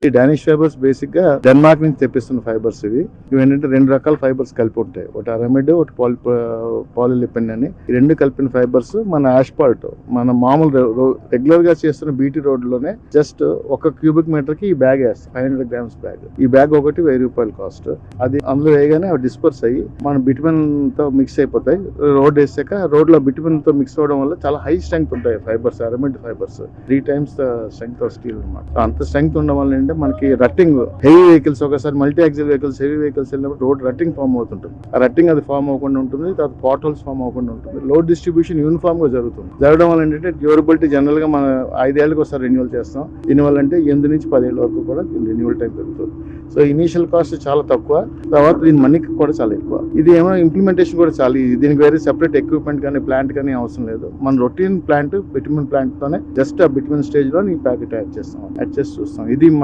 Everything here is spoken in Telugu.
ఈ డానిష్ ఫైబర్స్ బేసిక్ గా డెన్మార్క్ నుంచి తెప్పిస్తున్న ఫైబర్స్ ఇవి ఏంటంటే 2 రకాల ఫైబర్స్ కలిపి ఉంటాయి. ఒకటి అరమిడ్, ఒకటి పాలిలిపిన్ అని. ఈ 2 కలిపిన ఫైబర్స్ మన ఆస్ఫాల్ట్, మన మామూలు రెగ్యులర్ గా చేస్తున్న బీటీ రోడ్ లోనే జస్ట్ 1 క్యూబిక్ మీటర్ కి ఈ బ్యాగ్ వేస్తాం. 500 గ్రామ్స్ బ్యాగ్. ఈ బ్యాగ్ ఒకటి ₹1000 కాస్ట్. అది అందులో వేయగానే అవి డిస్పర్స్ అయ్యి మన బిటుమిన్ తో మిక్స్ అయిపోతాయి. రోడ్ వేసాక రోడ్ లో బిటుమిన్ తో మిక్స్ అవడం వల్ల చాలా హై స్ట్రెంగ్త్ ఉంటాయి fibres, aramid fibres 3 times the strength of steel అనమాట. అంత స్ట్రెంగ్త్ ఉండడం వల్ల ఏంటంటే మనకి రట్టింగ్, హెవీ వెహికల్స్, ఒకసారి multi axle vehicles, heavy vehicles వెళ్ళినప్పుడు రోడ్ రట్టింగ్ ఫామ్ అవుతుంటుంది. ఆ రట్టింగ్ అది ఫామ్ అవ్వకుండా ఉంటుంది. తర్వాత పాట్ హోల్స్ ఫామ్ అవ్వకుండా ఉంటుంది. లోడ్ డిస్ట్రిబ్యూషన్ యూనిఫామ్ గా జరుగుతుంది. జరగడం వల్ల ఏంటంటే డ్యూరబిలిటీ జనరల్ గా మనం 5 ఏళ్ళకి ఒకసారి రెన్యూవల్ చేస్తాం. దీనివల్ల అంటే 8 నుంచి 10 ఏళ్ళ వరకు కూడా రెన్యూవల్ టైం పెరుగుతుంది. సో ఇనీషియల్ కాస్ట్ చాలా తక్కువ, తర్వాత దీని మనీ కూడా చాలా ఎక్కువ. ఇది ఏమో ఇంప్లిమెంటేషన్ కూడా చాలా ఈజీ. దీనికి వేరే సెపరేట్ ఎక్విప్మెంట్ కానీ ప్లాంట్ కానీ అవసరం లేదు. మన రొటీన్ ప్లాంట్ బిటుమిన్ ప్లాంట్ తోనే జస్ట్ ఆ బిటుమిన్ స్టేజ్ లో ఈ ప్యాకెట్ యాడ్ చేస్తాం, యాడ్ చేసి చూస్తాం. ఇది